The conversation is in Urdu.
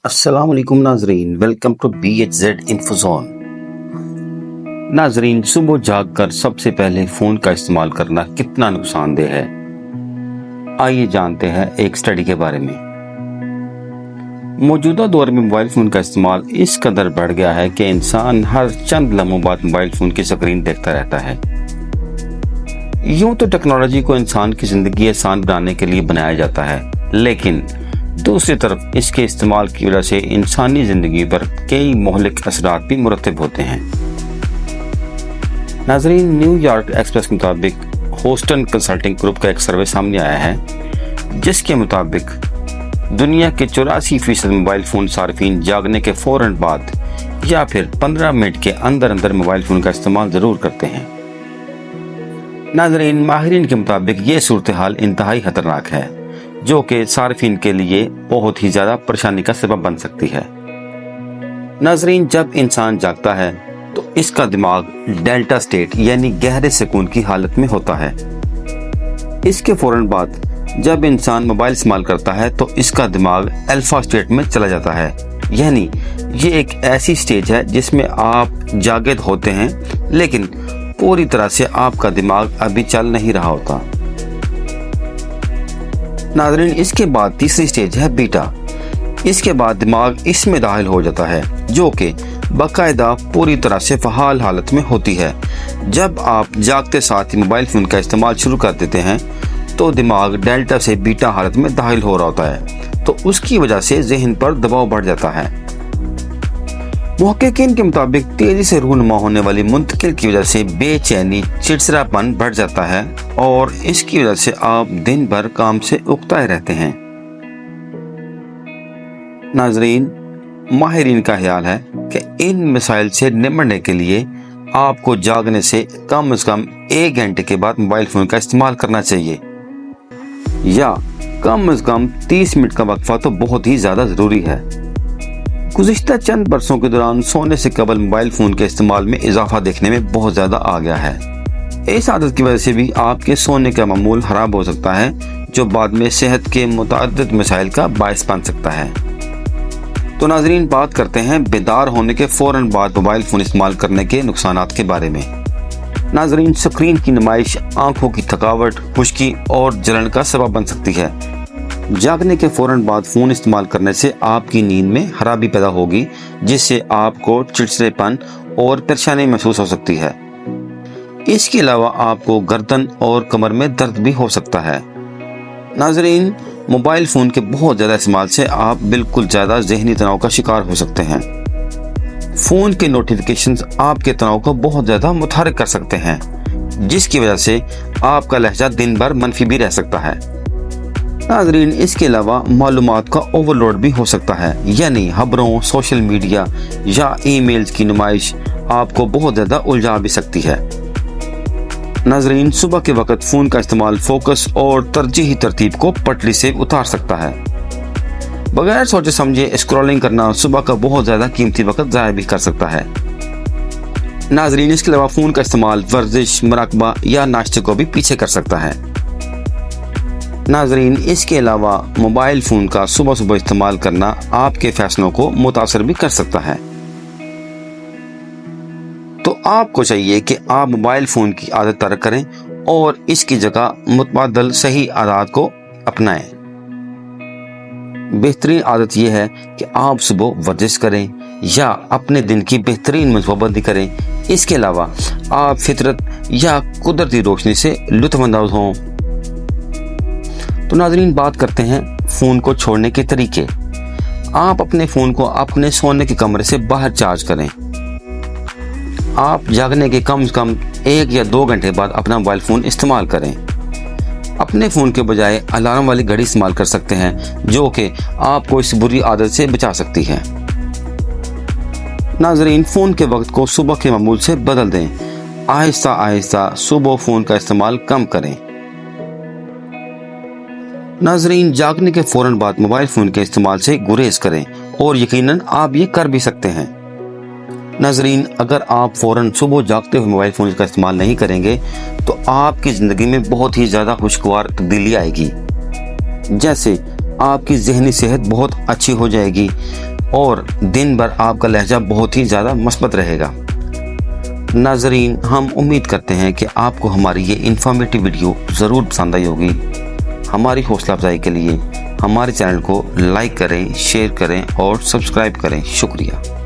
السلام علیکم ناظرین، welcome to BHZ info zone. ناظرین، صبح جاگ کر سب سے پہلے فون کا استعمال کرنا کتنا نقصان دہ ہے، آئیے جانتے ہیں ایک اسٹڈی کے بارے میں۔ موجودہ دور میں موبائل فون کا استعمال اس قدر بڑھ گیا ہے کہ انسان ہر چند لمحوں بعد موبائل فون کی اسکرین دیکھتا رہتا ہے۔ یوں تو ٹیکنالوجی کو انسان کی زندگی آسان بنانے کے لیے بنایا جاتا ہے، لیکن دوسری طرف اس کے استعمال کی وجہ سے انسانی زندگی پر کئی مہلک اثرات بھی مرتب ہوتے ہیں۔ ناظرین، نیو یارک ایکسپریس کے مطابق ہوسٹن کنسلٹنگ گروپ کا ایک سروے سامنے آیا ہے جس کے مطابق دنیا کے 84% موبائل فون صارفین جاگنے کے فوراً بعد یا پھر 15 منٹ کے اندر موبائل فون کا استعمال ضرور کرتے ہیں۔ ناظرین، ماہرین کے مطابق یہ صورتحال انتہائی خطرناک ہے جو کہ صارفین کے لیے بہت ہی زیادہ پریشانی کا سبب بن سکتی ہے۔ ناظرین، جب انسان جاگتا ہے تو اس کا دماغ ڈیلٹا سٹیٹ یعنی گہرے سکون کی حالت میں ہوتا ہے۔ اس کے فوراً بعد جب انسان موبائل استعمال کرتا ہے تو اس کا دماغ الفا سٹیٹ میں چلا جاتا ہے، یعنی یہ ایک ایسی سٹیج ہے جس میں آپ جاگد ہوتے ہیں لیکن پوری طرح سے آپ کا دماغ ابھی چل نہیں رہا ہوتا۔ ناظرین، اس کے بعد تیسری سٹیج ہے بیٹا۔ اس کے بعد دماغ اس میں داخل ہو جاتا ہے جو کہ باقاعدہ پوری طرح سے فعال حالت میں ہوتی ہے۔ جب آپ جاگتے ساتھ ہی موبائل فون کا استعمال شروع کر دیتے ہیں تو دماغ ڈیلٹا سے بیٹا حالت میں داخل ہو رہا ہوتا ہے، تو اس کی وجہ سے ذہن پر دباؤ بڑھ جاتا ہے۔ محققین کے مطابق تیزی سے رونما ہونے والی منتقل کی وجہ سے بے چینی، چڑچڑاپن بڑھ جاتا ہے اور اس کی وجہ سے آپ دن بھر کام سے اکتائے رہتے ہیں۔ ناظرین، ماہرین کا خیال ہے کہ ان مسائل سے نمٹنے کے لیے آپ کو جاگنے سے کم از کم 1 گھنٹے کے بعد موبائل فون کا استعمال کرنا چاہیے، یا کم از کم 30 منٹ کا وقفہ تو بہت ہی زیادہ ضروری ہے۔ گزشتہ چند برسوں کے دوران سونے سے قبل موبائل فون کے استعمال میں اضافہ دیکھنے میں بہت زیادہ آ گیا ہے۔ اس عادت کی وجہ سے بھی آپ کے سونے کا معمول خراب ہو سکتا ہے جو بعد میں صحت کے متعدد مسائل کا باعث بن سکتا ہے۔ تو ناظرین، بات کرتے ہیں بیدار ہونے کے فوراً بعد موبائل فون استعمال کرنے کے نقصانات کے بارے میں۔ ناظرین، سکرین کی نمائش آنکھوں کی تھکاوٹ، خشکی اور جلن کا سبب بن سکتی ہے۔ جاگنے کے فوراً بعد فون استعمال کرنے سے آپ کی نیند میں خرابی پیدا ہوگی جس سے آپ کو چڑچڑے پن اور پریشانی محسوس ہو سکتی ہے۔ اس کے علاوہ آپ کو گردن اور کمر میں درد بھی ہو سکتا ہے۔ ناظرین، موبائل فون کے بہت زیادہ استعمال سے آپ بالکل زیادہ ذہنی تناؤ کا شکار ہو سکتے ہیں۔ فون کے نوٹیفیکیشنز آپ کے تناؤ کو بہت زیادہ متحرک کر سکتے ہیں جس کی وجہ سے آپ کا لہجہ دن بھر منفی بھی رہ سکتا ہے۔ ناظرین، اس کے علاوہ معلومات کا اوورلوڈ بھی ہو سکتا ہے، یعنی خبروں، سوشل میڈیا یا ای میلز کی نمائش آپ کو بہت زیادہ الجھا بھی سکتی ہے۔ ناظرین، صبح کے وقت فون کا استعمال فوکس اور ترجیحی ترتیب کو پٹری سے اتار سکتا ہے۔ بغیر سوچے سمجھے اسکرولنگ کرنا صبح کا بہت زیادہ قیمتی وقت ضائع بھی کر سکتا ہے۔ ناظرین، اس کے علاوہ فون کا استعمال ورزش، مراقبہ یا ناشتے کو بھی پیچھے کر سکتا ہے۔ ناظرین، اس کے علاوہ موبائل فون کا صبح استعمال کرنا آپ کے فیصلوں کو متاثر بھی کر سکتا ہے۔ تو آپ کو چاہیے کہ آپ موبائل فون کی عادت ترک کریں اور اس کی جگہ متبادل صحیح عادات کو اپنائیں۔ بہترین عادت یہ ہے کہ آپ صبح ورزش کریں یا اپنے دن کی بہترین منصوبہ بندی کریں۔ اس کے علاوہ آپ فطرت یا قدرتی روشنی سے لطف اندوز ہوں۔ تو ناظرین، بات کرتے ہیں فون کو چھوڑنے کے طریقے۔ آپ اپنے فون کو اپنے سونے کے کمرے سے باہر چارج کریں۔ آپ جاگنے کے کم از کم 1 یا 2 گھنٹے بعد اپنا موبائل فون استعمال کریں۔ اپنے فون کے بجائے الارم والی گھڑی استعمال کر سکتے ہیں جو کہ آپ کو اس بری عادت سے بچا سکتی ہے۔ ناظرین، فون کے وقت کو صبح کے معمول سے بدل دیں۔ آہستہ آہستہ صبح فون کا استعمال کم کریں۔ ناظرین، جاگنے کے فوراً بعد موبائل فون کے استعمال سے گریز کریں اور یقیناً آپ یہ کر بھی سکتے ہیں۔ ناظرین، اگر آپ فوراً صبح جاگتے ہوئے موبائل فون کا استعمال نہیں کریں گے تو آپ کی زندگی میں بہت ہی زیادہ خوشگوار تبدیلی آئے گی، جیسے آپ کی ذہنی صحت بہت اچھی ہو جائے گی اور دن بھر آپ کا لہجہ بہت ہی زیادہ مثبت رہے گا۔ ناظرین، ہم امید کرتے ہیں کہ آپ کو ہماری یہ انفارمیٹیو ویڈیو ضرور پسند آئی ہوگی۔ ہماری حوصلہ افزائی کے لیے ہمارے چینل کو لائک کریں، شیئر کریں اور سبسکرائب کریں۔ شکریہ۔